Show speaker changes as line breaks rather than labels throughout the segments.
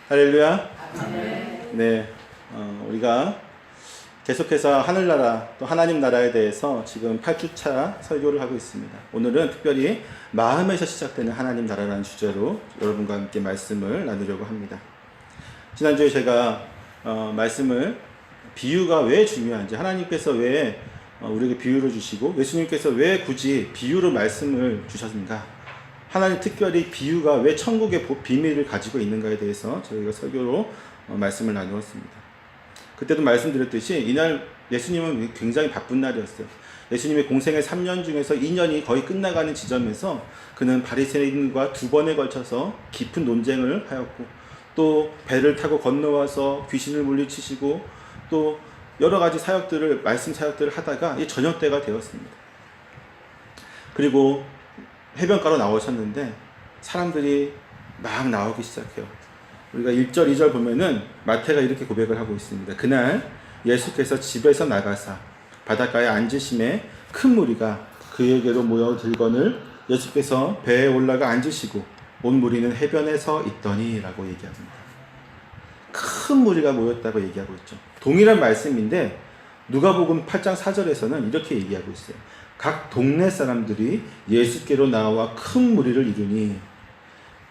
할렐루야. 네, 우리가 계속해서 하늘나라 또 하나님 나라에 대해서 지금 8주차 설교를 하고 있습니다. 오늘은 특별히 마음에서 시작되는 하나님 나라라는 주제로 여러분과 함께 말씀을 나누려고 합니다. 지난주에 제가 말씀을 비유가 왜 중요한지, 하나님께서 왜 우리에게 비유를 주시고 예수님께서 왜 굳이 비유로 말씀을 주셨는가, 하나님 특별히 비유가 왜 천국의 비밀을 가지고 있는가에 대해서 저희가 설교로 말씀을 나누었습니다. 그때도 말씀드렸듯이 이날 예수님은 굉장히 바쁜 날이었어요. 예수님의 공생의 3년 중에서 2년이 거의 끝나가는 지점에서 그는 바리새인과 2번에 걸쳐서 깊은 논쟁을 하였고, 또 배를 타고 건너와서 귀신을 물리치시고 또 여러 가지 사역들을, 말씀 사역들을 하다가 저녁 때가 되었습니다. 그리고 해변가로 나오셨는데 사람들이 막 나오기 시작해요. 우리가 1절, 2절 보면은 마태가 이렇게 고백을 하고 있습니다. 그날 예수께서 집에서 나가사 바닷가에 앉으심에 큰 무리가 그에게로 모여들거늘 예수께서 배에 올라가 앉으시고 온 무리는 해변에 서 있더니 라고 얘기합니다. 큰 무리가 모였다고 얘기하고 있죠. 동일한 말씀인데 누가복음 8장 4절에서는 이렇게 얘기하고 있어요. 각 동네 사람들이 예수께로 나와 큰 무리를 이루니,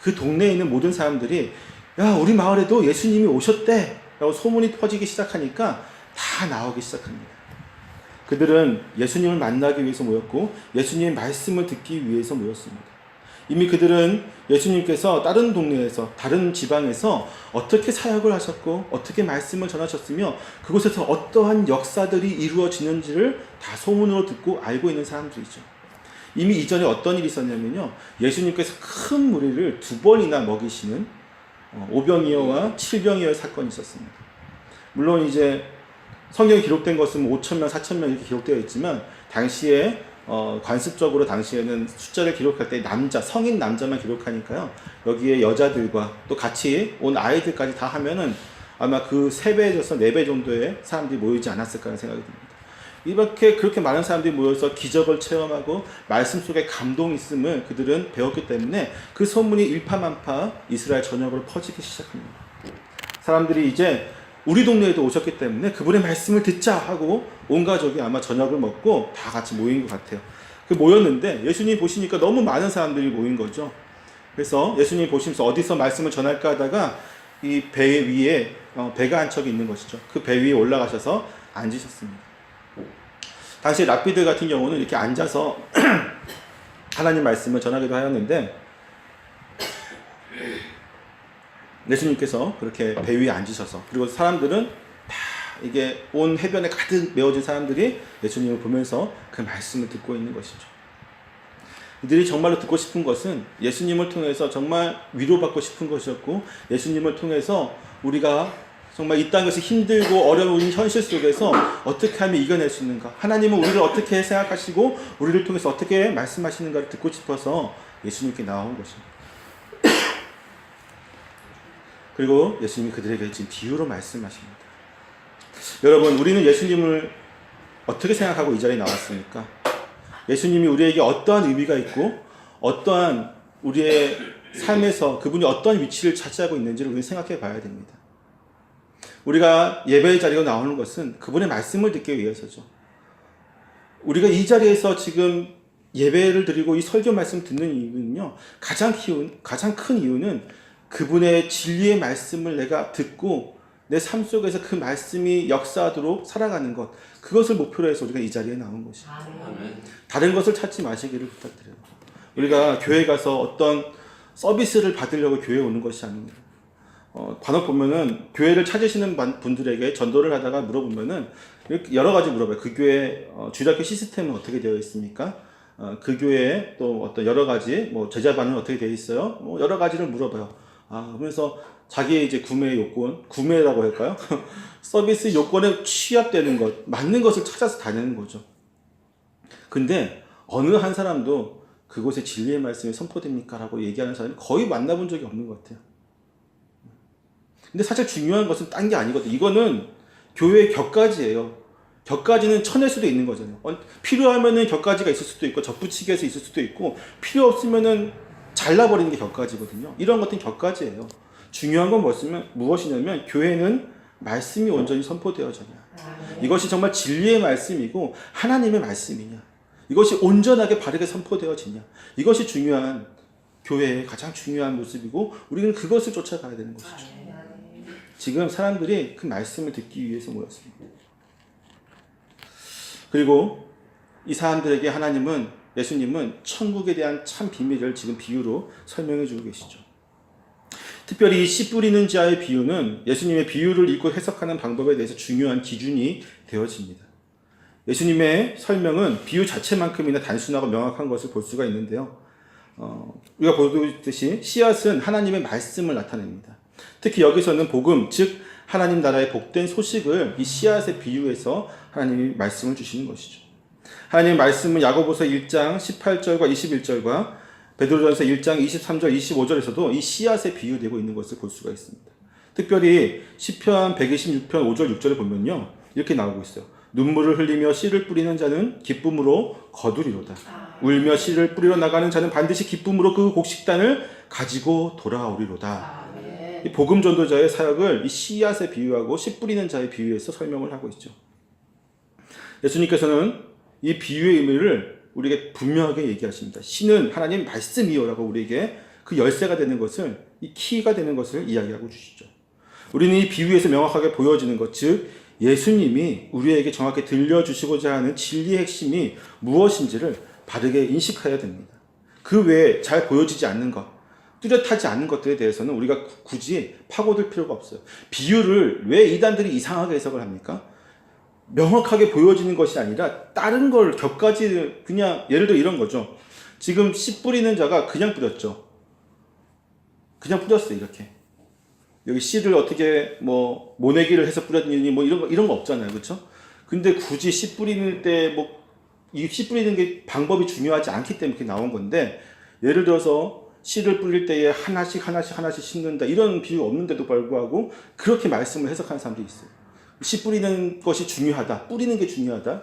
그 동네에 있는 모든 사람들이 야, 우리 마을에도 예수님이 오셨대 라고 소문이 퍼지기 시작하니까 다 나오기 시작합니다. 그들은 예수님을 만나기 위해서 모였고 예수님의 말씀을 듣기 위해서 모였습니다. 이미 그들은 예수님께서 다른 동네에서, 다른 지방에서 어떻게 사역을 하셨고 어떻게 말씀을 전하셨으며 그곳에서 어떠한 역사들이 이루어지는지를 다 소문으로 듣고 알고 있는 사람들이죠. 이미 이전에 어떤 일이 있었냐면요, 예수님께서 큰 무리를 2번이나 먹이시는 오병이어와 칠병이어 사건이 있었습니다. 물론 이제 성경에 기록된 것은 5,000명, 4,000명 이렇게 기록되어 있지만 당시에 관습적으로 당시에는 숫자를 기록할 때 성인 남자만 기록하니까요, 여기에 여자들과 또 같이 온 아이들까지 다 하면은 아마 그 3배에서 4배 정도의 사람들이 모이지 않았을까 하는 생각이 듭니다. 이렇게 그렇게 많은 사람들이 모여서 기적을 체험하고 말씀 속에 감동이 있음을 그들은 배웠기 때문에 그 소문이 일파만파 이스라엘 전역으로 퍼지기 시작합니다. 사람들이 이제 우리 동네에도 오셨기 때문에 그분의 말씀을 듣자 하고 온 가족이 아마 저녁을 먹고 다 같이 모인 것 같아요. 모였는데 예수님 보시니까 너무 많은 사람들이 모인 거죠. 그래서 예수님 보시면서 어디서 말씀을 전할까 하다가 이 배 위에 배가 한 척이 있는 것이죠. 그 배 위에 올라가셔서 앉으셨습니다. 당시 랍비들 같은 경우는 이렇게 앉아서 하나님 말씀을 전하기도 하였는데, 예수님께서 그렇게 배 위에 앉으셔서, 그리고 사람들은 다 이게 온 해변에 가득 메워진 사람들이 예수님을 보면서 그 말씀을 듣고 있는 것이죠. 이들이 정말로 듣고 싶은 것은 예수님을 통해서 정말 위로받고 싶은 것이었고, 예수님을 통해서 우리가 정말 이 땅에서 힘들고 어려운 현실 속에서 어떻게 하면 이겨낼 수 있는가, 하나님은 우리를 어떻게 생각하시고 우리를 통해서 어떻게 말씀하시는가를 듣고 싶어서 예수님께 나온 것입니다. 그리고 예수님이 그들에게 지금 비유로 말씀하십니다. 여러분, 우리는 예수님을 어떻게 생각하고 이 자리에 나왔습니까? 예수님이 우리에게 어떠한 의미가 있고 어떠한 우리의 삶에서 그분이 어떤 위치를 차지하고 있는지를 우리는 생각해 봐야 됩니다. 우리가 예배의 자리로 나오는 것은 그분의 말씀을 듣기 위해서죠. 우리가 이 자리에서 지금 예배를 드리고 이 설교 말씀 듣는 이유는요, 가장 큰 이유는 그분의 진리의 말씀을 내가 듣고 내 삶 속에서 그 말씀이 역사하도록 살아가는 것, 그것을 목표로 해서 우리가 이 자리에 나온 것입니다. 다른 것을 찾지 마시기를 부탁드려요. 우리가 교회 가서 어떤 서비스를 받으려고 교회에 오는 것이 아닙니다. 간혹 보면은 교회를 찾으시는 분들에게 전도를 하다가 물어보면은 여러 가지 물어봐요. 그 교회 주일학교 시스템은 어떻게 되어 있습니까? 그 교회에 또 어떤 여러 가지 제자반은 어떻게 되어 있어요? 여러 가지를 물어봐요. 그러면서 자기의 이제 구매라고 할까요? 서비스 요건에 취합되는 것, 맞는 것을 찾아서 다니는 거죠. 근데 어느 한 사람도 그곳에 진리의 말씀이 선포됩니까? 라고 얘기하는 사람이 거의 만나본 적이 없는 것 같아요. 근데 사실 중요한 것은 딴 게 아니거든요. 이거는 교회의 격가지예요. 격가지는 쳐낼 수도 있는 거잖아요. 필요하면은 격가지가 있을 수도 있고 접붙이기에서 있을 수도 있고, 필요 없으면은 잘라버리는 게 격가지거든요. 이런 것들은 격가지예요. 중요한 건 무엇이냐면 교회는 말씀이 온전히 선포되어지냐. 이것이 정말 진리의 말씀이고 하나님의 말씀이냐. 이것이 온전하게 바르게 선포되어지냐. 이것이 중요한 교회의 가장 중요한 모습이고 우리는 그것을 쫓아가야 되는 것이죠. 지금 사람들이 그 말씀을 듣기 위해서 모였습니다. 그리고 이 사람들에게 예수님은 천국에 대한 참 비밀을 지금 비유로 설명해 주고 계시죠. 특별히 이 씨 뿌리는 자의 비유는 예수님의 비유를 읽고 해석하는 방법에 대해서 중요한 기준이 되어집니다. 예수님의 설명은 비유 자체만큼이나 단순하고 명확한 것을 볼 수가 있는데요. 우리가 보듯이 씨앗은 하나님의 말씀을 나타냅니다. 특히 여기서는 복음, 즉 하나님 나라의 복된 소식을 이 씨앗에 비유해서 하나님이 말씀을 주시는 것이죠. 하나님의 말씀은 야고보서 1장 18절과 21절과 베드로전서 1장 23절 25절에서도 이 씨앗에 비유되고 있는 것을 볼 수가 있습니다. 특별히 시편 126편 5절 6절에 보면요, 이렇게 나오고 있어요. 눈물을 흘리며 씨를 뿌리는 자는 기쁨으로 거두리로다. 울며 씨를 뿌리러 나가는 자는 반드시 기쁨으로 그 곡식단을 가지고 돌아오리로다. 이 복음 전도자의 사역을 이 씨앗에 비유하고 씨 뿌리는 자에 비유해서 설명을 하고 있죠. 예수님께서는 이 비유의 의미를 우리에게 분명하게 얘기하십니다. 씨는 하나님 말씀이요라고 우리에게 그 열쇠가 되는 것을, 이 키가 되는 것을 이야기하고 주시죠. 우리는 이 비유에서 명확하게 보여지는 것, 즉 예수님이 우리에게 정확히 들려주시고자 하는 진리의 핵심이 무엇인지를 바르게 인식해야 됩니다. 그 외에 잘 보여지지 않는 것, 뚜렷하지 않은 것들에 대해서는 우리가 굳이 파고들 필요가 없어요. 비유를 왜 이단들이 이상하게 해석을 합니까? 명확하게 보여지는 것이 아니라 다른 걸 격가지, 그냥 예를 들어 이런 거죠. 지금 씨 뿌리는 자가 그냥 뿌렸죠. 그냥 뿌렸어요. 이렇게 여기 씨를 어떻게 모내기를 해서 뿌렸니 이런 거 없잖아요. 그렇죠? 근데 굳이 씨 뿌리는 때 이 씨 뿌리는 게 방법이 중요하지 않기 때문에 이렇게 나온 건데, 예를 들어서 씨를 뿌릴 때에 하나씩 심는다, 이런 비유 없는데도 불구하고 그렇게 말씀을 해석하는 사람들이 있어요. 씨 뿌리는 것이 중요하다, 뿌리는 게 중요하다,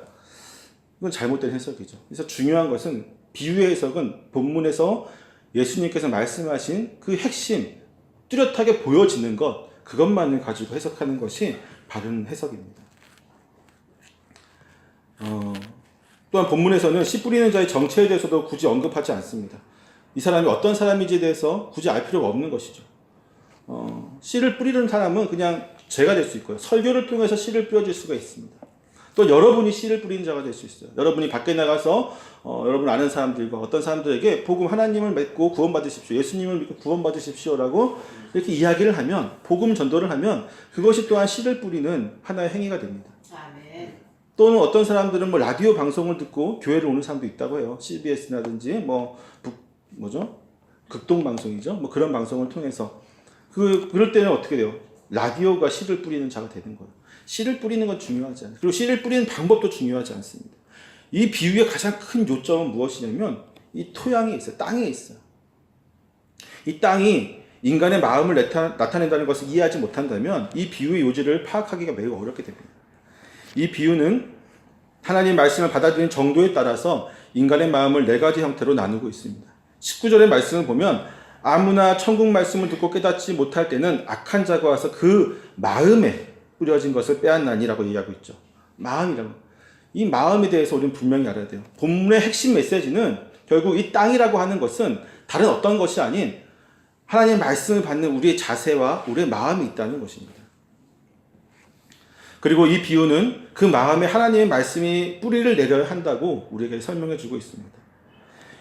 이건 잘못된 해석이죠. 그래서 중요한 것은, 비유의 해석은 본문에서 예수님께서 말씀하신 그 핵심, 뚜렷하게 보여지는 것, 그것만을 가지고 해석하는 것이 바른 해석입니다. 또한 본문에서는 씨 뿌리는 자의 정체에 대해서도 굳이 언급하지 않습니다. 이 사람이 어떤 사람인지에 대해서 굳이 알 필요가 없는 것이죠. 씨를 뿌리는 사람은 그냥 제가 될 수 있고요. 설교를 통해서 씨를 뿌려줄 수가 있습니다. 또 여러분이 씨를 뿌리는 자가 될 수 있어요. 여러분이 밖에 나가서 여러분 아는 사람들과 어떤 사람들에게 복음, 하나님을 믿고 구원받으십시오, 예수님을 믿고 구원받으십시오라고 이렇게 이야기를 하면, 복음 전도를 하면 그것이 또한 씨를 뿌리는 하나의 행위가 됩니다. 아멘. 또는 어떤 사람들은 라디오 방송을 듣고 교회를 오는 사람도 있다고 해요. CBS라든지 극동 방송이죠. 그런 방송을 통해서 그럴 때는 어떻게 돼요? 라디오가 씨를 뿌리는 자가 되는 거예요. 씨를 뿌리는 건 중요하지 않아요. 그리고 씨를 뿌리는 방법도 중요하지 않습니다. 이 비유의 가장 큰 요점은 무엇이냐면 이 토양에 있어요. 땅에 있어요. 이 땅이 인간의 마음을 나타낸다는 것을 이해하지 못한다면 이 비유의 요지를 파악하기가 매우 어렵게 됩니다. 이 비유는 하나님 말씀을 받아들이는 정도에 따라서 인간의 마음을 4가지 형태로 나누고 있습니다. 19절의 말씀을 보면 아무나 천국 말씀을 듣고 깨닫지 못할 때는 악한 자가 와서 그 마음에 뿌려진 것을 빼앗나니라고 얘기하고 있죠. 마음이라고. 이 마음에 대해서 우리는 분명히 알아야 돼요. 본문의 핵심 메시지는 결국 이 땅이라고 하는 것은 다른 어떤 것이 아닌 하나님의 말씀을 받는 우리의 자세와 우리의 마음이 있다는 것입니다. 그리고 이 비유는 그 마음에 하나님의 말씀이 뿌리를 내려야 한다고 우리에게 설명해 주고 있습니다.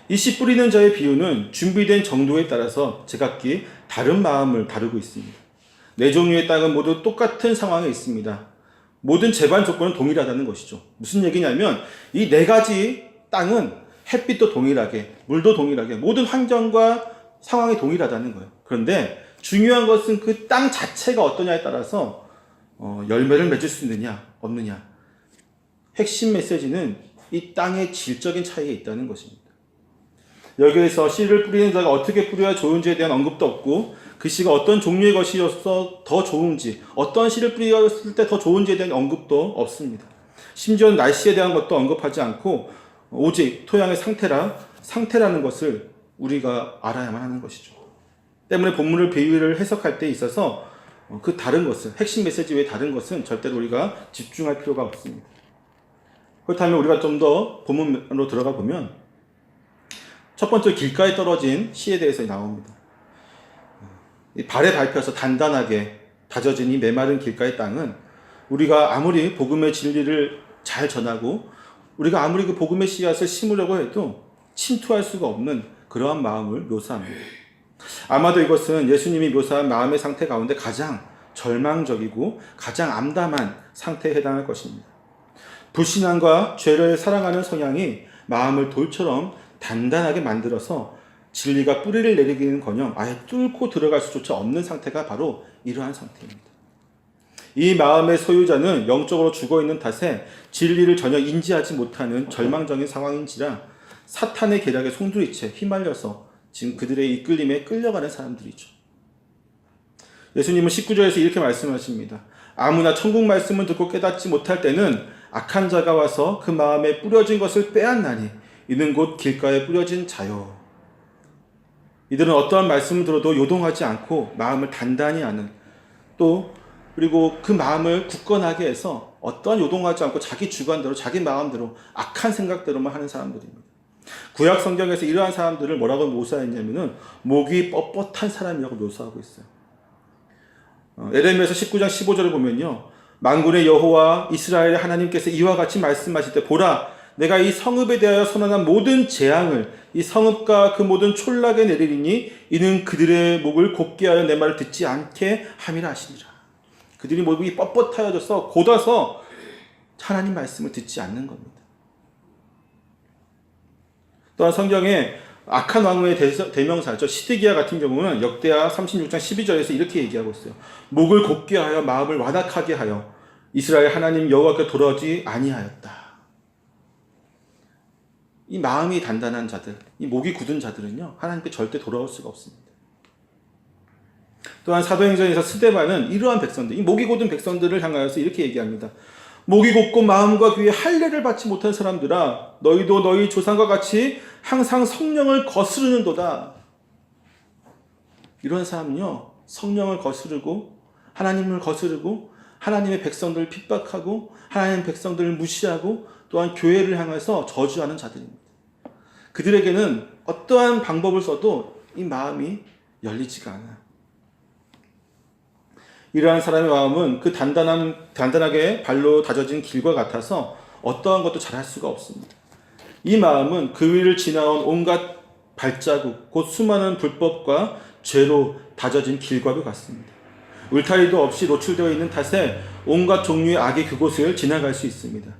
이 씨 뿌리는 자의 비유는 준비된 정도에 따라서 제각기 다른 마음을 다루고 있습니다. 4종류의 땅은 모두 똑같은 상황에 있습니다. 모든 재반 조건은 동일하다는 것이죠. 무슨 얘기냐면 이 4가지 땅은 햇빛도 동일하게, 물도 동일하게, 모든 환경과 상황이 동일하다는 거예요. 그런데 중요한 것은 그 땅 자체가 어떠냐에 따라서 열매를 맺을 수 있느냐 없느냐. 핵심 메시지는 이 땅의 질적인 차이가 있다는 것입니다. 여기에서 씨를 뿌리는 자가 어떻게 뿌려야 좋은지에 대한 언급도 없고, 그 씨가 어떤 종류의 것이어서 더 좋은지, 어떤 씨를 뿌렸을 때 더 좋은지에 대한 언급도 없습니다. 심지어 날씨에 대한 것도 언급하지 않고 오직 토양의 상태라는 것을 우리가 알아야만 하는 것이죠. 때문에 본문을 비유를 해석할 때 있어서 그 다른 것은, 핵심 메시지 외에 다른 것은 절대로 우리가 집중할 필요가 없습니다. 그렇다면 우리가 좀 더 본문으로 들어가 보면 첫 번째 길가에 떨어진 시에 대해서 나옵니다. 이 발에 밟혀서 단단하게 다져진 이 메마른 길가의 땅은 우리가 아무리 복음의 진리를 잘 전하고 우리가 아무리 그 복음의 씨앗을 심으려고 해도 침투할 수가 없는 그러한 마음을 묘사합니다. 아마도 이것은 예수님이 묘사한 마음의 상태 가운데 가장 절망적이고 가장 암담한 상태에 해당할 것입니다. 불신앙과 죄를 사랑하는 성향이 마음을 돌처럼 단단하게 만들어서 진리가 뿌리를 내리기는커녕 아예 뚫고 들어갈 수조차 없는 상태가 바로 이러한 상태입니다. 이 마음의 소유자는 영적으로 죽어있는 탓에 진리를 전혀 인지하지 못하는 절망적인 상황인지라 사탄의 계략에 송두리째 휘말려서 지금 그들의 이끌림에 끌려가는 사람들이죠. 예수님은 19절에서 이렇게 말씀하십니다. 아무나 천국 말씀을 듣고 깨닫지 못할 때는 악한 자가 와서 그 마음에 뿌려진 것을 빼앗나니 이는 곧 길가에 뿌려진 자요. 이들은 어떠한 말씀을 들어도 요동하지 않고 마음을 단단히 하는, 또 그리고 그 마음을 굳건하게 해서 어떠한 요동하지 않고 자기 주관대로 자기 마음대로 악한 생각대로만 하는 사람들입니다. 구약 성경에서 이러한 사람들을 뭐라고 묘사했냐면은 목이 뻣뻣한 사람이라고 묘사하고 있어요. 에레미야서 19장 15절을 보면요, 만군의 여호와 이스라엘의 하나님께서 이와 같이 말씀하실 때 보라, 내가 이 성읍에 대하여 선언한 모든 재앙을 이 성읍과 그 모든 촌락에 내리리니 이는 그들의 목을 곧게 하여 내 말을 듣지 않게 함이라 하시니라. 그들이 목이 뻣뻣하여져서 곧아서 하나님 말씀을 듣지 않는 겁니다. 또한 성경에 악한 왕의 대명사죠. 시드기야 같은 경우는 역대하 36장 12절에서 이렇게 얘기하고 있어요. 목을 곧게 하여 마음을 완악하게 하여 이스라엘 하나님 여호와께 돌아오지 아니하였다. 이 마음이 단단한 자들, 이 목이 굳은 자들은요, 하나님께 절대 돌아올 수가 없습니다. 또한 사도행전에서 스데반은 이러한 백성들, 이 목이 곧은 백성들을 향하여서 이렇게 얘기합니다. 목이 곧고 마음과 귀에 할례를 받지 못한 사람들아, 너희도 너희 조상과 같이 항상 성령을 거스르는도다. 이런 사람은요, 성령을 거스르고 하나님을 거스르고 하나님의 백성들을 핍박하고 하나님의 백성들을 무시하고 또한 교회를 향해서 저주하는 자들입니다. 그들에게는 어떠한 방법을 써도 이 마음이 열리지가 않아요. 이러한 사람의 마음은 그 단단하게 발로 다져진 길과 같아서 어떠한 것도 잘할 수가 없습니다. 이 마음은 그 위를 지나온 온갖 발자국, 곧 수많은 불법과 죄로 다져진 길과도 같습니다. 울타리도 없이 노출되어 있는 탓에 온갖 종류의 악이 그곳을 지나갈 수 있습니다.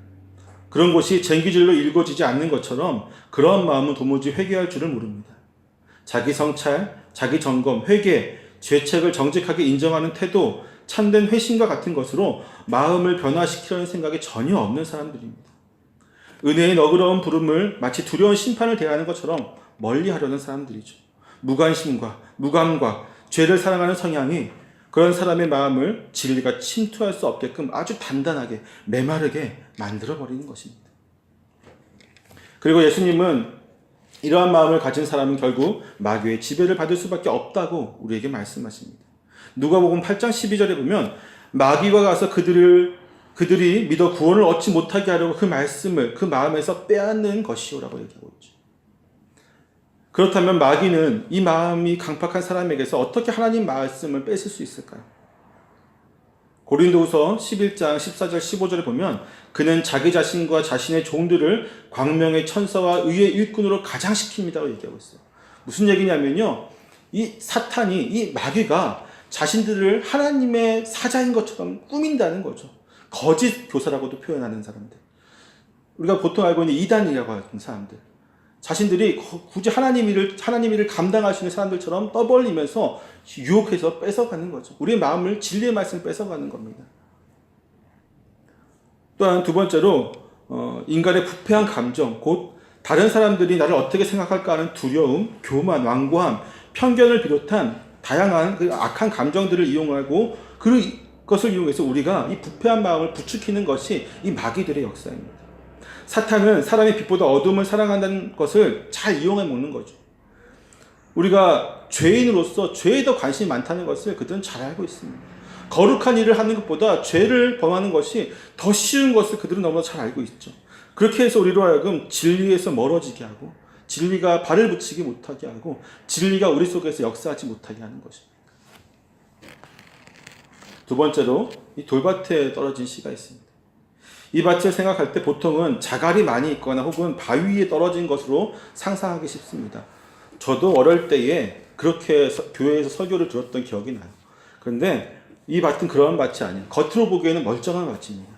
그런 곳이 쟁기질로 일궈지지 않는 것처럼 그런 마음은 도무지 회개할 줄을 모릅니다. 자기 성찰, 자기 점검, 회개, 죄책을 정직하게 인정하는 태도, 참된 회심과 같은 것으로 마음을 변화시키려는 생각이 전혀 없는 사람들입니다. 은혜의 너그러운 부름을 마치 두려운 심판을 대하는 것처럼 멀리하려는 사람들이죠. 무관심과 무감과 죄를 사랑하는 성향이 그런 사람의 마음을 진리가 침투할 수 없게끔 아주 단단하게 메마르게 만들어버리는 것입니다. 그리고 예수님은 이러한 마음을 가진 사람은 결국 마귀의 지배를 받을 수밖에 없다고 우리에게 말씀하십니다. 누가복음 8장 12절에 보면 마귀가 가서 그들이 믿어 구원을 얻지 못하게 하려고 그 말씀을 그 마음에서 빼앗는 것이오라고 얘기하고 있죠. 그렇다면 마귀는 이 마음이 강팍한 사람에게서 어떻게 하나님 말씀을 뺏을 수 있을까요? 고린도후서 11장 14절 15절에 보면 그는 자기 자신과 자신의 종들을 광명의 천사와 의의 일꾼으로 가장시킵니다라고 얘기하고 있어요. 무슨 얘기냐면요, 이 사탄이, 이 마귀가 자신들을 하나님의 사자인 것처럼 꾸민다는 거죠. 거짓 교사라고도 표현하는 사람들, 우리가 보통 알고 있는 이단이라고 하는 사람들, 자신들이 굳이 하나님 일을 감당할 수 있는 사람들처럼 떠벌리면서 유혹해서 뺏어가는 거죠. 우리의 마음을, 진리의 말씀을 뺏어가는 겁니다. 또한 두 번째로 인간의 부패한 감정, 곧 다른 사람들이 나를 어떻게 생각할까 하는 두려움, 교만, 완고함, 편견을 비롯한 다양한 그 악한 감정들을 이용하고 그것을 이용해서 우리가 이 부패한 마음을 부추기는 것이 이 마귀들의 역사입니다. 사탄은 사람이 빛보다 어둠을 사랑한다는 것을 잘 이용해 먹는 거죠. 우리가 죄인으로서 죄에 더 관심이 많다는 것을 그들은 잘 알고 있습니다. 거룩한 일을 하는 것보다 죄를 범하는 것이 더 쉬운 것을 그들은 너무나 잘 알고 있죠. 그렇게 해서 우리로 하여금 진리에서 멀어지게 하고, 진리가 발을 붙이지 못하게 하고, 진리가 우리 속에서 역사하지 못하게 하는 것입니다. 두 번째로 이 돌밭에 떨어진 씨가 있습니다. 이 밭을 생각할 때 보통은 자갈이 많이 있거나 혹은 바위 위에 떨어진 것으로 상상하기 쉽습니다. 저도 어릴 때에 그렇게 교회에서 설교를 들었던 기억이 나요. 그런데 이 밭은 그런 밭이 아니에요. 겉으로 보기에는 멀쩡한 밭입니다.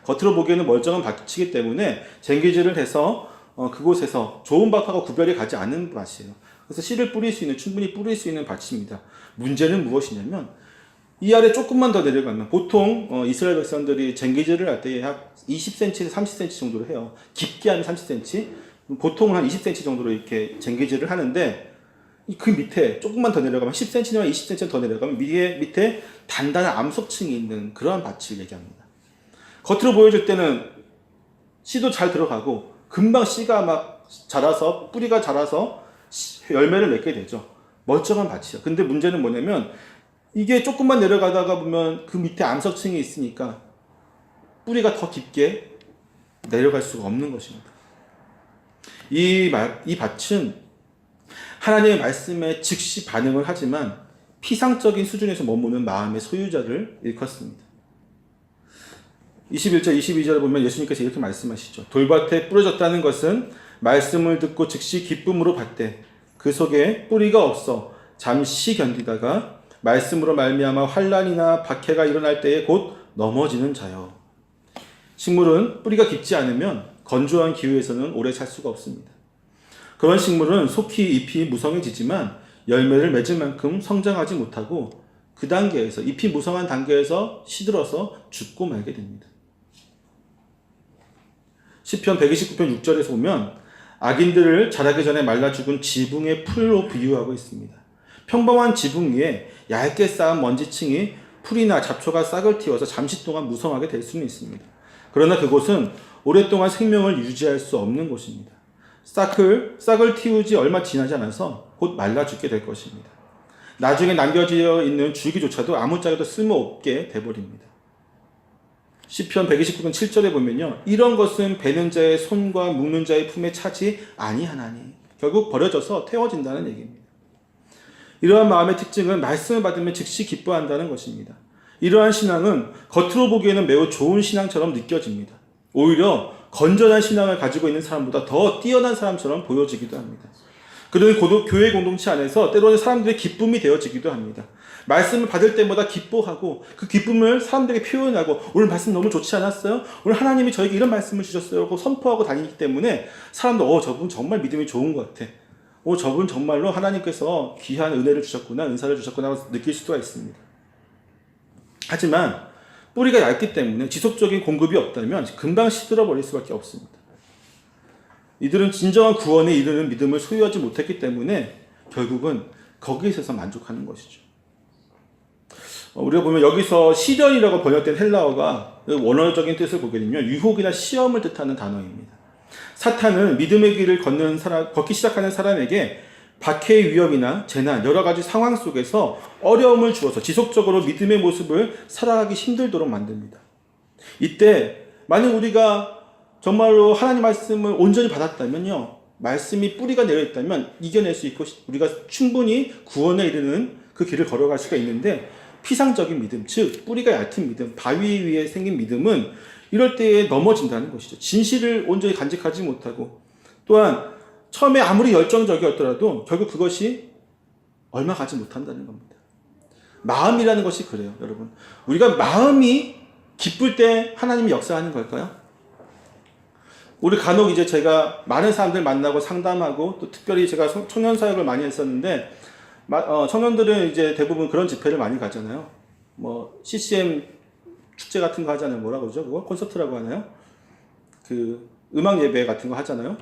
겉으로 보기에는 멀쩡한 밭이기 때문에 쟁기질을 해서 그곳에서 좋은 밭하고 구별이 가지 않는 밭이에요. 그래서 씨를 뿌릴 수 있는, 충분히 뿌릴 수 있는 밭입니다. 문제는 무엇이냐면 이 아래 조금만 더 내려가면 보통 이스라엘 백성들이 쟁기질을 할 때 약 20cm에서 30cm 정도로 해요. 깊게 하면 30cm, 보통은 한 20cm 정도로 이렇게 쟁기질을 하는데 그 밑에 조금만 더 내려가면 10cm나 20cm 더 내려가면 밑에 단단한 암석층이 있는 그러한 밭을 얘기합니다. 겉으로 보여줄 때는 씨도 잘 들어가고 금방 씨가 막 자라서 뿌리가 자라서 열매를 맺게 되죠. 멀쩡한 밭이요. 근데 문제는 뭐냐면 이게 조금만 내려가다가 보면 그 밑에 암석층이 있으니까 뿌리가 더 깊게 내려갈 수가 없는 것입니다. 이 밭은 하나님의 말씀에 즉시 반응을 하지만 피상적인 수준에서 머무는 마음의 소유자를 일컫습니다. 21절, 22절을 보면 예수님께서 이렇게 말씀하시죠. 돌밭에 뿌려졌다는 것은 말씀을 듣고 즉시 기쁨으로 받되 그 속에 뿌리가 없어 잠시 견디다가 말씀으로 말미암아 환난이나 박해가 일어날 때에 곧 넘어지는 자요. 식물은 뿌리가 깊지 않으면 건조한 기후에서는 오래 살 수가 없습니다. 그런 식물은 속히 잎이 무성해지지만 열매를 맺을 만큼 성장하지 못하고 그 단계에서 잎이 무성한 단계에서 시들어서 죽고 말게 됩니다. 시편 129편 6절에서 보면 악인들을 자라기 전에 말라 죽은 지붕의 풀로 비유하고 있습니다. 평범한 지붕 위에 얇게 쌓은 먼지층이 풀이나 잡초가 싹을 틔워서 잠시 동안 무성하게 될 수는 있습니다. 그러나 그곳은 오랫동안 생명을 유지할 수 없는 곳입니다. 싹을 틔우지 얼마 지나지 않아서 곧 말라 죽게 될 것입니다. 나중에 남겨져 있는 줄기조차도 아무짝에도 쓸모없게 돼버립니다. 시편 129편 7절에 보면요, 이런 것은 베는 자의 손과 묶는 자의 품에 차지 아니하나니, 결국 버려져서 태워진다는 얘기입니다. 이러한 마음의 특징은 말씀을 받으면 즉시 기뻐한다는 것입니다. 이러한 신앙은 겉으로 보기에는 매우 좋은 신앙처럼 느껴집니다. 오히려 건전한 신앙을 가지고 있는 사람보다 더 뛰어난 사람처럼 보여지기도 합니다. 그런 교회 공동체 안에서 때로는 사람들의 기쁨이 되어지기도 합니다. 말씀을 받을 때마다 기뻐하고 그 기쁨을 사람들에게 표현하고 오늘 말씀 너무 좋지 않았어요? 오늘 하나님이 저에게 이런 말씀을 주셨어요 하고 선포하고 다니기 때문에 사람들 저분 정말 믿음이 좋은 것 같아. 저분 정말로 하나님께서 귀한 은혜를 주셨구나, 은사를 주셨구나 하고 느낄 수가 있습니다. 하지만 뿌리가 얇기 때문에 지속적인 공급이 없다면 금방 시들어 버릴 수밖에 없습니다. 이들은 진정한 구원에 이르는 믿음을 소유하지 못했기 때문에 결국은 거기에 있어서 만족하는 것이죠. 우리가 보면 여기서 시련이라고 번역된 헬라어가 원어적인 뜻을 보게 되면 유혹이나 시험을 뜻하는 단어입니다. 사탄은 믿음의 길을 걷기 시작하는 사람에게 박해의 위험이나 재난, 여러 가지 상황 속에서 어려움을 주어서 지속적으로 믿음의 모습을 살아가기 힘들도록 만듭니다. 이때 만약 우리가 정말로 하나님 말씀을 온전히 받았다면요, 말씀이 뿌리가 내려있다면 이겨낼 수 있고 우리가 충분히 구원에 이르는 그 길을 걸어갈 수가 있는데, 피상적인 믿음, 즉 뿌리가 얕은 믿음, 바위 위에 생긴 믿음은 이럴 때에 넘어진다는 것이죠. 진실을 온전히 간직하지 못하고, 또한 처음에 아무리 열정적이었더라도 결국 그것이 얼마 가지 못한다는 겁니다. 마음이라는 것이 그래요, 여러분. 우리가 마음이 기쁠 때 하나님이 역사하는 걸까요? 우리 간혹 이제 제가 많은 사람들 만나고 상담하고, 또 특별히 제가 청년 사역을 많이 했었는데, 청년들은 이제 대부분 그런 집회를 많이 가잖아요. CCM 축제 같은 거 하잖아요. 뭐라고 그러죠? 그거 콘서트라고 하나요? 그 음악 예배 같은 거 하잖아요.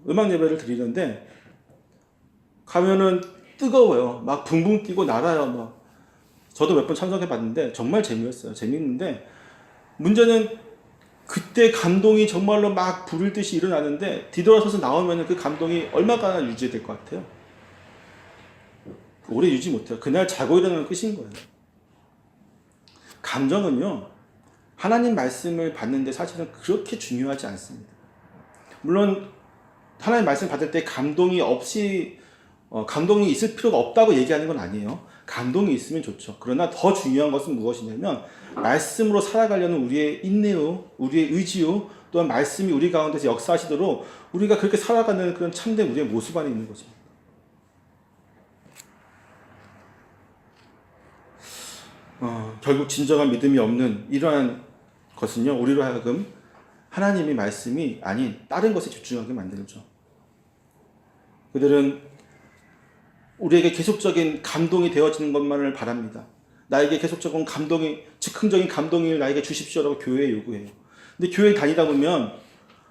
음악 예배를 드리는데 가면은 뜨거워요. 막 붕붕 뛰고 날아요. 저도 몇 번 참석해 봤는데 정말 재미있어요. 재밌는데 문제는 그때 감동이 정말로 막 부를 듯이 일어나는데 뒤돌아서서 나오면은 그 감동이 얼마나 유지될 것 같아요? 오래 유지 못해요. 그날 자고 일어나는 끝인 거예요. 감정은요, 하나님 말씀을 받는데 사실은 그렇게 중요하지 않습니다. 물론 하나님 말씀 받을 때 감동이 있을 필요가 없다고 얘기하는 건 아니에요. 감동이 있으면 좋죠. 그러나 더 중요한 것은 무엇이냐면 말씀으로 살아가려는 우리의 인내요, 우리의 의지요, 또한 말씀이 우리 가운데서 역사하시도록 우리가 그렇게 살아가는 그런 참된 우리의 모습 안에 있는 것입니다. 결국 진정한 믿음이 없는 이러한 것은요, 우리로 하여금 하나님의 말씀이 아닌 다른 것에 집중하게 만들죠. 그들은 우리에게 계속적인 감동이 되어지는 것만을 바랍니다. 나에게 계속적인 즉흥적인 감동을 나에게 주십시오라고 교회에 요구해요. 근데 교회에 다니다 보면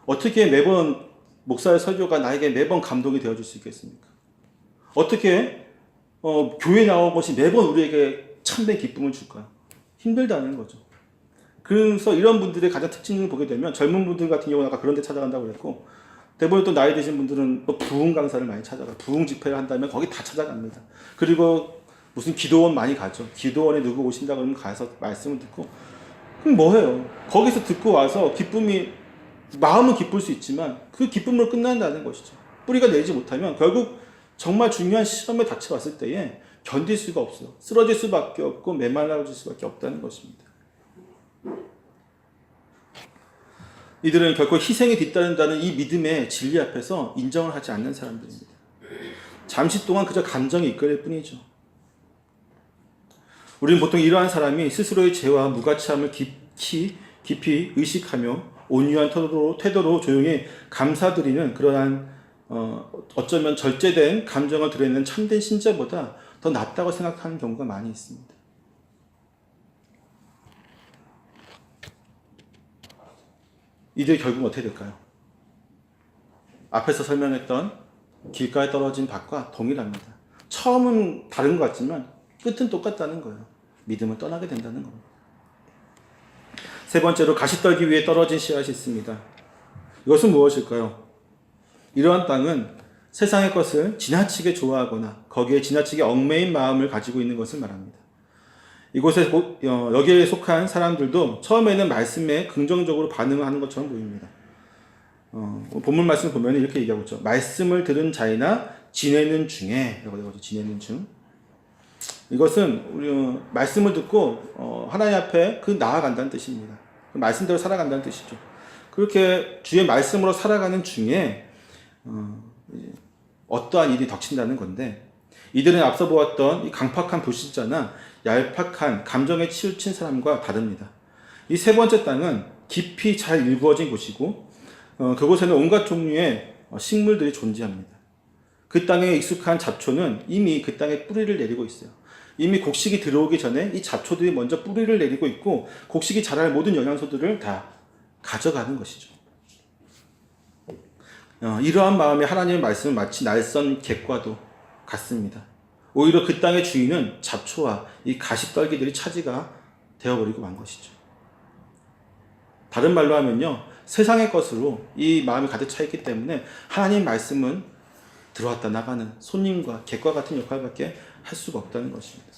어떻게 매번 목사의 설교가 나에게 매번 감동이 되어줄 수 있겠습니까? 어떻게 교회 나온 것이 매번 우리에게 참된 기쁨을 줄까요? 힘들다는 거죠. 그래서 이런 분들의 가장 특징을 보게 되면 젊은 분들 같은 경우는 아까 그런 데 찾아간다고 그랬고, 대부분 또 나이 드신 분들은 또 부흥 강사를 많이 찾아가요. 부흥 집회를 한다면 거기 다 찾아갑니다. 그리고 무슨 기도원 많이 가죠. 기도원에 누구 오신다 그러면 가서 말씀을 듣고, 그럼 뭐해요? 거기서 듣고 와서 마음은 기쁠 수 있지만 그 기쁨으로 끝난다는 것이죠. 뿌리가 내지 못하면 결국 정말 중요한 시험에 닥쳐왔을 때에 견딜 수가 없어요. 쓰러질 수밖에 없고 메말라질 수밖에 없다는 것입니다. 이들은 결코 희생에 뒤따른다는 이 믿음의 진리 앞에서 인정을 하지 않는 사람들입니다. 잠시 동안 그저 감정이 이끌릴 뿐이죠. 우리는 보통 이러한 사람이 스스로의 죄와 무가치함을 깊이 의식하며 온유한 태도로 조용히 감사드리는 그러한 어쩌면 절제된 감정을 드러내는 참된 신자보다 더 낫다고 생각하는 경우가 많이 있습니다. 이들이 결국 어떻게 될까요? 앞에서 설명했던 길가에 떨어진 밭과 동일합니다. 처음은 다른 것 같지만 끝은 똑같다는 거예요. 믿음을 떠나게 된다는 겁니다. 세 번째로 가시떨기 위에 떨어진 씨앗이 있습니다. 이것은 무엇일까요? 이러한 땅은 세상의 것을 지나치게 좋아하거나 거기에 지나치게 얽매인 마음을 가지고 있는 것을 말합니다. 이곳에 여기에 속한 사람들도 처음에는 말씀에 긍정적으로 반응하는 것처럼 보입니다. 본문 말씀을 보면 이렇게 얘기하고 있죠. 말씀을 들은 자이나 지내는 중에, 지내는 중. 이것은 우리 말씀을 듣고 하나님 앞에 나아간다는 뜻입니다. 말씀대로 살아간다는 뜻이죠. 그렇게 주의 말씀으로 살아가는 중에 어떠한 일이 닥친다는 건데, 이들은 앞서 보았던 이 강팍한 불신자나 얄팍한 감정에 치우친 사람과 다릅니다. 이 세 번째 땅은 깊이 잘 일구어진 곳이고 그곳에는 온갖 종류의 식물들이 존재합니다. 그 땅에 익숙한 잡초는 이미 그 땅에 뿌리를 내리고 있어요. 이미 곡식이 들어오기 전에 이 잡초들이 먼저 뿌리를 내리고 있고 곡식이 자랄 모든 영양소들을 다 가져가는 것이죠. 이러한 마음에 하나님의 말씀은 마치 날선 객과도 같습니다. 오히려 그 땅의 주인은 잡초와 이 가시떨기들이 차지가 되어버리고 만 것이죠. 다른 말로 하면요, 세상의 것으로 이 마음이 가득 차 있기 때문에 하나님의 말씀은 들어왔다 나가는 손님과 객과 같은 역할밖에 할 수가 없다는 것입니다.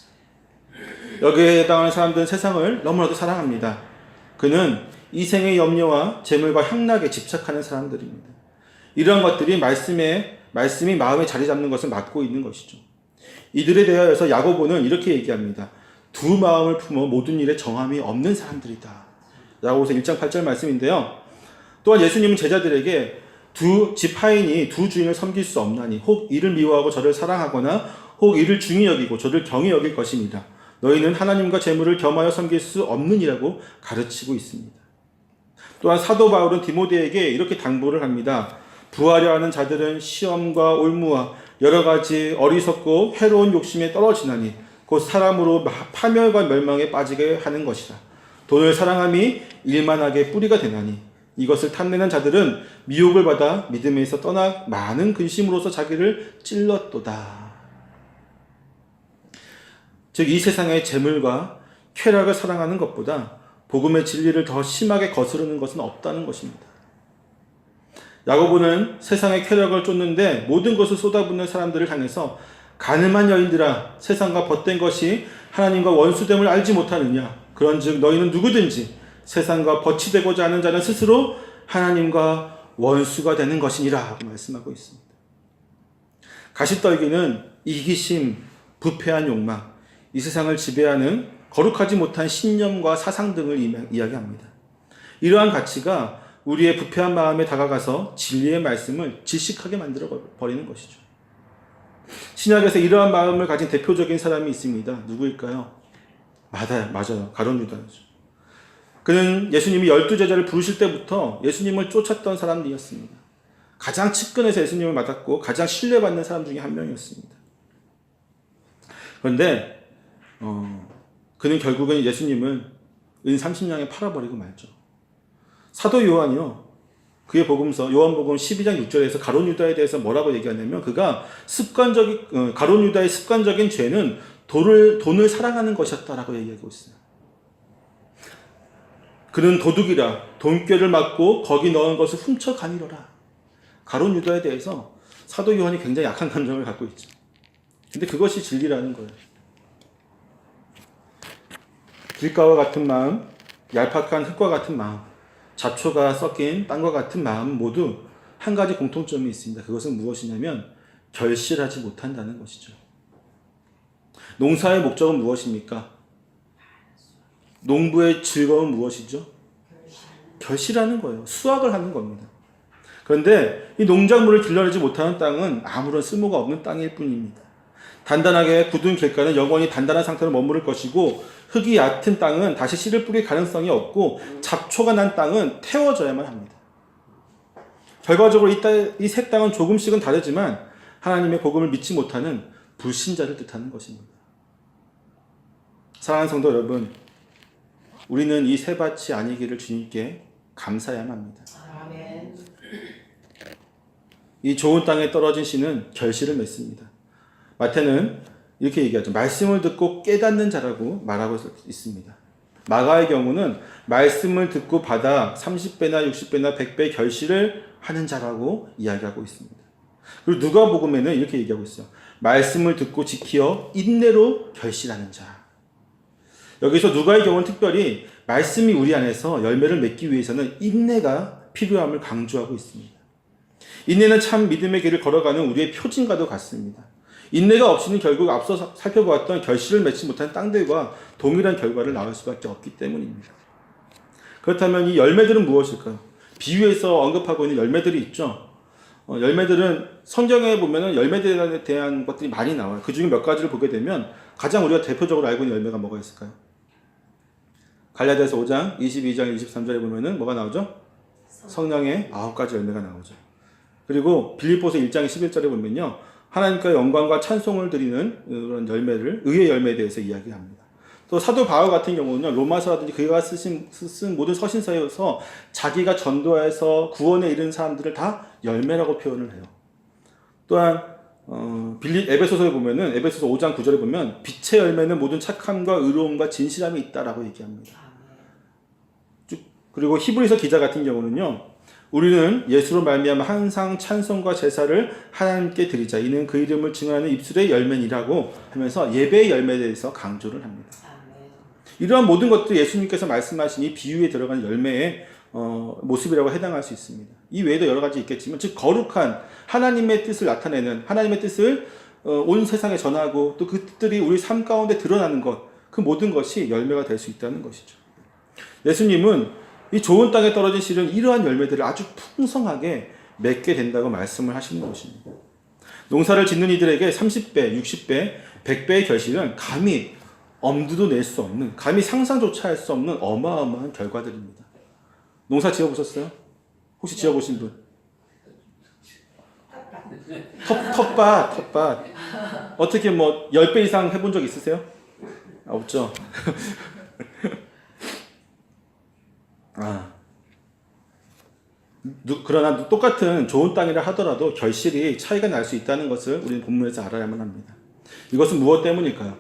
여기에 해당하는 사람들은 세상을 너무나도 사랑합니다. 그는 이생의 염려와 재물과 향락에 집착하는 사람들입니다. 이러한 것들이 말씀이 마음에 자리 잡는 것을 막고 있는 것이죠. 이들에 대하여서 야고보는 이렇게 얘기합니다. 두 마음을 품어 모든 일에 정함이 없는 사람들이다. 야고보서 1장 8절 말씀인데요. 또한 예수님은 제자들에게 두 지파인이 두 주인을 섬길 수 없나니 혹 이를 미워하고 저를 사랑하거나 혹 이를 중히 여기고 저를 경히 여길 것입니다. 너희는 하나님과 재물을 겸하여 섬길 수 없느니라고 가르치고 있습니다. 또한 사도 바울은 디모데에게 이렇게 당부를 합니다. 부하려 하는 자들은 시험과 올무와 여러 가지 어리석고 해로운 욕심에 떨어지나니 곧 사람으로 파멸과 멸망에 빠지게 하는 것이다. 돈을 사랑함이 일만하게 뿌리가 되나니 이것을 탐내는 자들은 미혹을 받아 믿음에서 떠나 많은 근심으로서 자기를 찔렀도다. 즉 이 세상의 재물과 쾌락을 사랑하는 것보다 복음의 진리를 더 심하게 거스르는 것은 없다는 것입니다. 야고보는 세상의 쾌락을 쫓는데 모든 것을 쏟아붓는 사람들을 향해서 가늠한 여인들아, 세상과 벗된 것이 하나님과 원수됨을 알지 못하느냐? 그런즉 너희는 누구든지 세상과 벗이 되고자 하는 자는 스스로 하나님과 원수가 되는 것이니라 하고 말씀하고 있습니다. 가시떨기는 이기심, 부패한 욕망, 이 세상을 지배하는 거룩하지 못한 신념과 사상 등을 이야기합니다. 이러한 가치가 우리의 부패한 마음에 다가가서 진리의 말씀을 질식하게 만들어 버리는 것이죠. 신약에서 이러한 마음을 가진 대표적인 사람이 있습니다. 누구일까요? 맞아요. 가룟 유다죠. 그는 예수님이 12제자를 부르실 때부터 예수님을 쫓았던 사람이었습니다. 가장 측근에서 예수님을 맡았고 가장 신뢰받는 사람 중에 한 명이었습니다. 그런데 그는 결국은 예수님을 은 30냥에 팔아버리고 말죠. 사도 요한이요, 그의 복음서 요한복음 12장 6절에서 가룟 유다에 대해서 뭐라고 얘기하냐면, 그가 가룟 유다의 습관적인 죄는 돈을 사랑하는 것이었다라고 얘기하고 있어요. 그는 도둑이라 돈꾀를 맞고 거기 넣은 것을 훔쳐 가니로라. 가룟 유다에 대해서 사도 요한이 굉장히 약한 감정을 갖고 있죠. 근데 그것이 진리라는 거예요. 길가와 같은 마음, 얄팍한 흙과 같은 마음, 잡초가 섞인 땅과 같은 마음 모두 한 가지 공통점이 있습니다. 그것은 무엇이냐면 결실하지 못한다는 것이죠. 농사의 목적은 무엇입니까? 농부의 즐거움은 무엇이죠? 결실하는 거예요. 수확을 하는 겁니다. 그런데 이 농작물을 길러내지 못하는 땅은 아무런 쓸모가 없는 땅일 뿐입니다. 단단하게 굳은 길가는 영원히 단단한 상태로 머무를 것이고, 흙이 얕은 땅은 다시 씨를 뿌릴 가능성이 없고, 잡초가 난 땅은 태워져야만 합니다. 결과적으로 이 세 땅은 조금씩은 다르지만 하나님의 복음을 믿지 못하는 불신자를 뜻하는 것입니다. 사랑하는 성도 여러분, 우리는 이 세 밭이 아니기를 주님께 감사해야만 합니다. 아멘. 이 좋은 땅에 떨어진 씨는 결실을 맺습니다. 마태는 이렇게 얘기하죠. 말씀을 듣고 깨닫는 자라고 말하고 있습니다. 마가의 경우는 말씀을 듣고 받아 30배나 60배나 100배 결실을 하는 자라고 이야기하고 있습니다. 그리고 누가복음에는 이렇게 얘기하고 있어요. 말씀을 듣고 지키어 인내로 결실하는 자. 여기서 누가의 경우는 특별히 말씀이 우리 안에서 열매를 맺기 위해서는 인내가 필요함을 강조하고 있습니다. 인내는 참 믿음의 길을 걸어가는 우리의 표징과도 같습니다. 인내가 없이는 결국 앞서 살펴보았던 결실을 맺지 못한 땅들과 동일한 결과를 낳을 수밖에 없기 때문입니다. 그렇다면 이 열매들은 무엇일까요? 비유에서 언급하고 있는 열매들이 있죠. 열매들은 성경에 보면 열매들에 대한 것들이 많이 나와요. 그 중에 몇 가지를 보게 되면 가장 우리가 대표적으로 알고 있는 열매가 뭐가 있을까요? 갈라디아서 5장 22장 23절에 보면은 뭐가 나오죠? 성령의 9가지 열매가 나오죠. 그리고 빌립보서 1장 11절에 보면요, 하나님께 영광과 찬송을 드리는 그런 열매를, 의의 열매에 대해서 이야기합니다. 또 사도 바울 같은 경우는요, 로마서라든지 그가 쓴 모든 서신서에서 자기가 전도해서 구원에 이른 사람들을 다 열매라고 표현을 해요. 또한 에베소서에 보면은, 에베소서 5장 9절에 보면 빛의 열매는 모든 착함과 의로움과 진실함이 있다라고 얘기합니다. 그리고 히브리서 기자 같은 경우는요, 우리는 예수로 말미암아 항상 찬송과 제사를 하나님께 드리자. 이는 그 이름을 증언하는 입술의 열매니라고 하면서 예배의 열매에 대해서 강조를 합니다. 이러한 모든 것들이 예수님께서 말씀하신 이 비유에 들어가는 열매의 모습이라고 해당할 수 있습니다. 이 외에도 여러 가지 있겠지만, 즉 거룩한 하나님의 뜻을 나타내는, 하나님의 뜻을 온 세상에 전하고 또 그 뜻들이 우리 삶 가운데 드러나는 것, 그 모든 것이 열매가 될 수 있다는 것이죠. 예수님은 이 좋은 땅에 떨어진 씨는 이러한 열매들을 아주 풍성하게 맺게 된다고 말씀을 하시는 것입니다. 농사를 짓는 이들에게 30배, 60배, 100배의 결실은 감히 엄두도 낼 수 없는, 감히 상상조차 할 수 없는 어마어마한 결과들입니다. 농사 지어보셨어요? 혹시 지어보신 분? 텃밭. 어떻게 뭐 10배 이상 해본 적 있으세요? 없죠? 그러나 똑같은 좋은 땅이라 하더라도 결실이 차이가 날 수 있다는 것을 우리는 본문에서 알아야만 합니다. 이것은 무엇 때문일까요?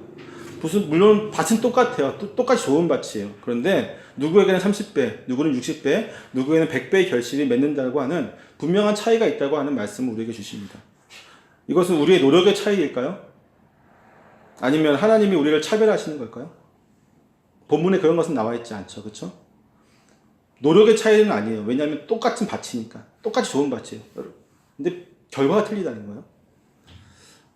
물론 밭은 똑같아요. 똑같이 좋은 밭이에요. 그런데 누구에게는 30배, 누구는 60배, 누구에게는 100배의 결실이 맺는다고 하는 분명한 차이가 있다고 하는 말씀을 우리에게 주십니다. 이것은 우리의 노력의 차이일까요? 아니면 하나님이 우리를 차별하시는 걸까요? 본문에 그런 것은 나와 있지 않죠. 그렇죠? 노력의 차이는 아니에요. 왜냐하면 똑같은 밭이니까. 똑같이 좋은 밭이에요. 근데 결과가 틀리다는 거예요.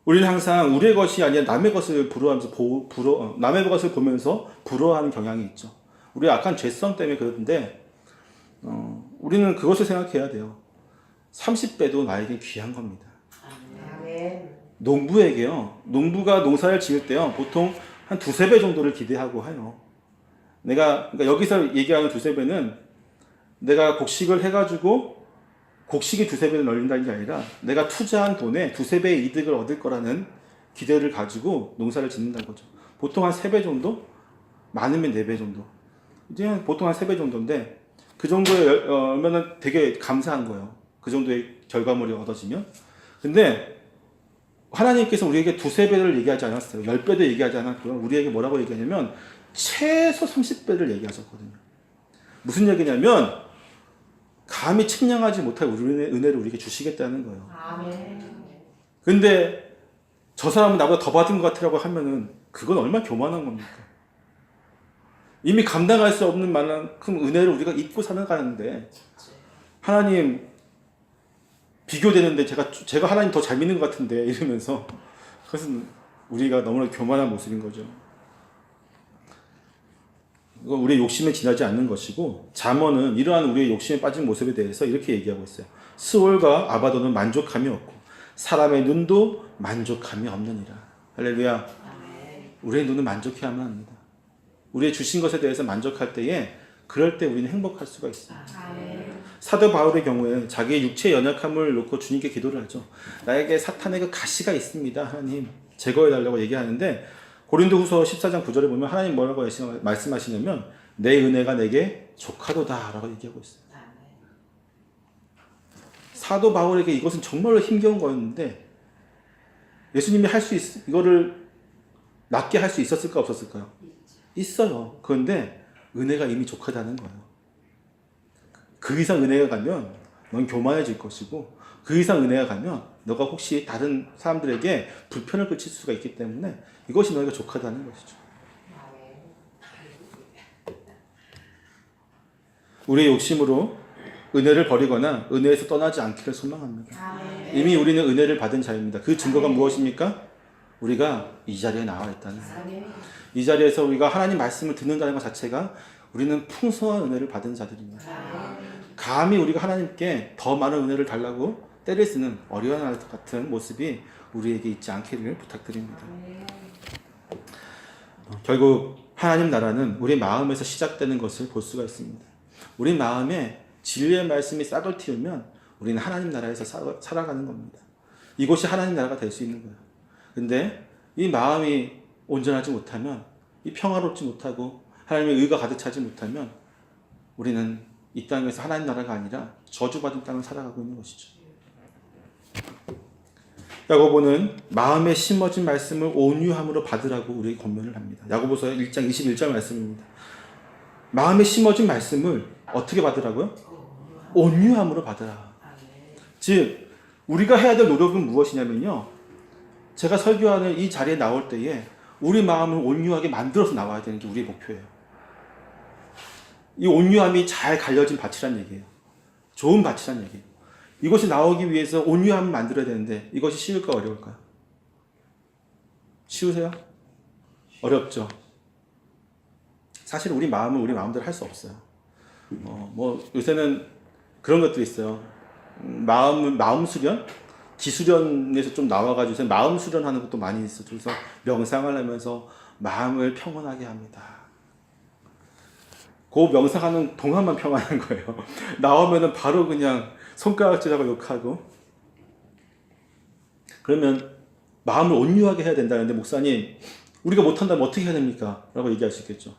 우리는 항상 우리의 것이 아니라 남의 것을 부러워하면서 남의 것을 보면서 부러워하는 경향이 있죠. 우리가 약간 죄성 때문에 그러는데 우리는 그것을 생각해야 돼요. 30배도 나에게 귀한 겁니다. 농부에게요. 농부가 농사를 지을 때요. 보통 한 두세 배 정도를 기대하고 해요. 그러니까 여기서 얘기하는 두세 배는 내가 곡식을 해가지고 곡식이 두세 배를 늘린다는 게 아니라 내가 투자한 돈에 두세 배의 이득을 얻을 거라는 기대를 가지고 농사를 짓는다는 거죠. 보통 한 세 배 정도? 많으면 네 배 정도. 이제 보통 한 세 배 정도인데 그 정도에 얼마나 되게 감사한 거예요. 그 정도의 결과물이 얻어지면. 근데 하나님께서 우리에게 두세 배를 얘기하지 않았어요. 10배도 얘기하지 않았고요. 우리에게 뭐라고 얘기하냐면 최소 30배를 얘기하셨거든요. 무슨 얘기냐면 감히 측량하지 못할 은혜를 우리에게 주시겠다는 거예요. 근데 저 사람은 나보다 더 받은 것 같으라고 하면은 그건 얼마나 교만한 겁니까? 이미 감당할 수 없는 만큼 은혜를 우리가 잊고 살아가는데 하나님 비교되는데 제가 하나님 더 잘 믿는 것 같은데 이러면서 그것은 우리가 너무나 교만한 모습인 거죠. 이건 우리의 욕심에 지나지 않는 것이고 잠언은 이러한 우리의 욕심에 빠진 모습에 대해서 이렇게 얘기하고 있어요. 스올과 아바도는 만족함이 없고 사람의 눈도 만족함이 없느니라. 할렐루야. 우리의 눈은 만족해야만 합니다. 우리의 주신 것에 대해서 만족할 때에 그럴 때 우리는 행복할 수가 있어요. 사도 바울의 경우에 자기의 육체의 연약함을 놓고 주님께 기도를 하죠. 나에게 사탄의 그 가시가 있습니다. 하나님 제거해달라고 얘기하는데 고린도후서 14장 9절에 보면 하나님 뭐라고 말씀하시냐면 내 은혜가 내게 족하도다 라고 얘기하고 있어요. 사도 바울에게 이것은 정말로 힘겨운 거였는데 예수님이 이거를 낫게 할 수 있었을까 없었을까요? 있어요. 그런데 은혜가 이미 족하다는 거예요. 그 이상 은혜가 가면 넌 교만해질 것이고 그 이상 은혜가 가면 너가 혹시 다른 사람들에게 불편을 끼칠 수가 있기 때문에 이것이 너희가 족하다는 것이죠. 우리의 욕심으로 은혜를 버리거나 은혜에서 떠나지 않기를 소망합니다. 이미 우리는 은혜를 받은 자입니다. 그 증거가 무엇입니까? 우리가 이 자리에 나와 있다는 거예요. 이 자리에서 우리가 하나님 말씀을 듣는다는 것 자체가 우리는 풍성한 은혜를 받은 자들입니다. 감히 우리가 하나님께 더 많은 은혜를 달라고 때를 쓰는 어려운 아이 같은 모습이 우리에게 있지 않기를 부탁드립니다. 결국 하나님 나라는 우리 마음에서 시작되는 것을 볼 수가 있습니다. 우리 마음에 진리의 말씀이 싹을 틔우면 우리는 하나님 나라에서 살아가는 겁니다. 이곳이 하나님 나라가 될 수 있는 거예요. 근데 이 마음이 온전하지 못하면, 이 평화롭지 못하고 하나님의 의가 가득 차지 못하면 우리는 이 땅에서 하나님 나라가 아니라 저주받은 땅을 살아가고 있는 것이죠. 야고보는 마음에 심어진 말씀을 온유함으로 받으라고 우리에게 권면을 합니다. 야고보서 1장 21절 말씀입니다. 마음에 심어진 말씀을 어떻게 받으라고요? 온유함으로 받으라. 즉 우리가 해야 될 노력은 무엇이냐면요, 제가 설교하는 이 자리에 나올 때에 우리 마음을 온유하게 만들어서 나와야 되는 게 우리의 목표예요. 이 온유함이 잘 갈려진 밭이란 얘기예요. 좋은 밭이란 얘기예요. 이것이 나오기 위해서 온유함을 만들어야 되는데 이것이 쉬울까 어려울까요? 쉬우세요? 어렵죠. 사실 우리 마음은 우리 마음대로 할 수 없어요. 요새는 그런 것들이 있어요. 마음 수련? 기수련에서 좀 나와가지고 요새 마음 수련하는 것도 많이 있어요. 그래서 명상을 하면서 마음을 평온하게 합니다. 그 명상하는 동안만 평안한 거예요. 나오면은 바로 그냥 손가락질하고 욕하고. 그러면 마음을 온유하게 해야 된다는데, 목사님 우리가 못한다면 어떻게 해야 됩니까? 라고 얘기할 수 있겠죠.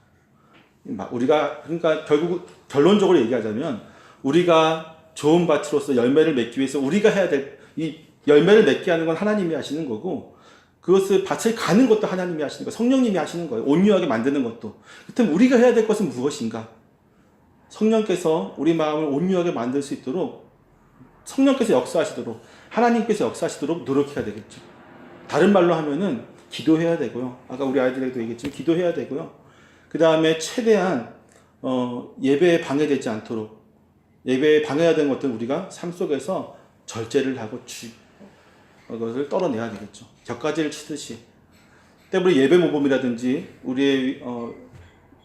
그러니까 결국 결론적으로 얘기하자면 우리가 좋은 밭으로서 열매를 맺기 위해서 우리가 해야 될, 이 열매를 맺게 하는 건 하나님이 하시는 거고, 그것을 밭을 가는 것도 하나님이 하시는 거예요. 성령님이 하시는 거예요. 온유하게 만드는 것도. 그렇다면 우리가 해야 될 것은 무엇인가? 성령께서 우리 마음을 온유하게 만들 수 있도록, 성령께서 역사하시도록, 하나님께서 역사하시도록 노력해야 되겠죠. 다른 말로 하면은 기도해야 되고요. 아까 우리 아이들에게도 얘기했지만 기도해야 되고요. 그 다음에 최대한 예배에 방해되지 않도록, 예배에 방해가 되는 것들 우리가 삶 속에서 절제를 하고 그것을 떨어내야 되겠죠. 격가지를 치듯이. 때문에 예배 모범이라든지 우리의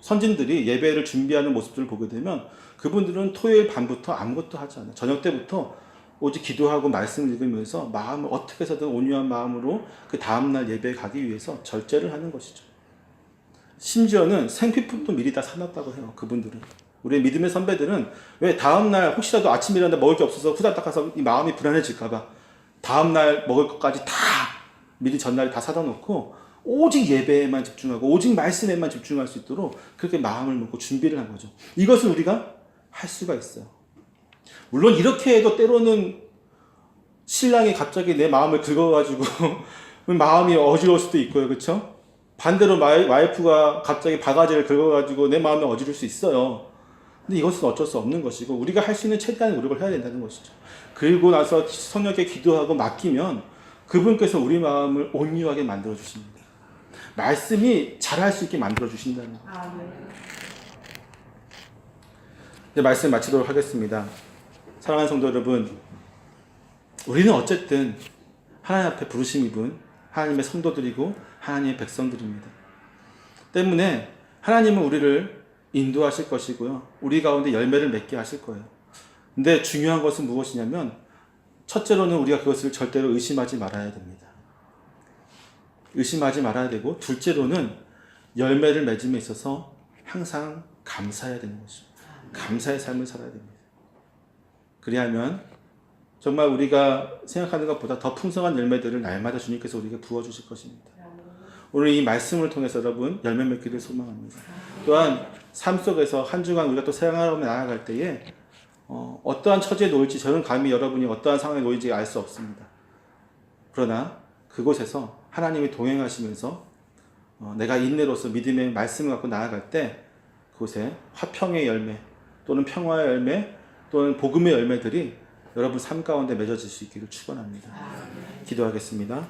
선진들이 예배를 준비하는 모습들을 보게 되면 그분들은 토요일 밤부터 아무것도 하지 않아요. 저녁 때부터 오직 기도하고 말씀을 읽으면서 마음을 어떻게 해서든 온유한 마음으로 그 다음날 예배에 가기 위해서 절제를 하는 것이죠. 심지어는 생필품도 미리 다 사놨다고 해요. 그분들은. 우리 믿음의 선배들은 왜 다음날 혹시라도 아침 일어났는데 먹을 게 없어서 후다닥 가서 이 마음이 불안해질까봐 다음날 먹을 것까지 다 미리 전날에 다 사다 놓고 오직 예배에만 집중하고 오직 말씀에만 집중할 수 있도록 그렇게 마음을 먹고 준비를 한 거죠. 이것을 우리가 할 수가 있어요. 물론 이렇게 해도 때로는 신랑이 갑자기 내 마음을 긁어가지고 마음이 어지러울 수도 있고요. 그렇죠? 반대로 와이프가 갑자기 바가지를 긁어가지고 내 마음을 어지를 수 있어요. 근데 이것은 어쩔 수 없는 것이고 우리가 할 수 있는 최대한의 노력을 해야 된다는 것이죠. 그리고 나서 성령께 기도하고 맡기면 그분께서 우리 마음을 온유하게 만들어 주십니다. 말씀이 잘할 수 있게 만들어 주신다는 거예요. 이제 말씀 마치도록 하겠습니다. 사랑하는 성도 여러분, 우리는 어쨌든 하나님 앞에 부르심 입은 하나님의 성도들이고 하나님의 백성들입니다. 때문에 하나님은 우리를 인도하실 것이고요. 우리 가운데 열매를 맺게 하실 거예요. 근데 중요한 것은 무엇이냐면 첫째로는 우리가 그것을 절대로 의심하지 말아야 됩니다. 의심하지 말아야 되고 둘째로는 열매를 맺음에 있어서 항상 감사해야 되는 것이죠. 감사의 삶을 살아야 됩니다. 그리하면 정말 우리가 생각하는 것보다 더 풍성한 열매들을 날마다 주님께서 우리에게 부어주실 것입니다. 오늘 이 말씀을 통해서 여러분 열매 맺기를 소망합니다. 또한 삶 속에서 한 주간 우리가 또 생활하며 나아갈 때에 어떠한 처지에 놓일지 저는 감히 여러분이 어떠한 상황에 놓일지 알 수 없습니다. 그러나 그곳에서 하나님이 동행하시면서 내가 인내로서 믿음의 말씀을 갖고 나아갈 때 그곳에 화평의 열매 또는 평화의 열매 또는 복음의 열매들이 여러분 삶 가운데 맺어질 수 있기를 축원합니다. 기도하겠습니다.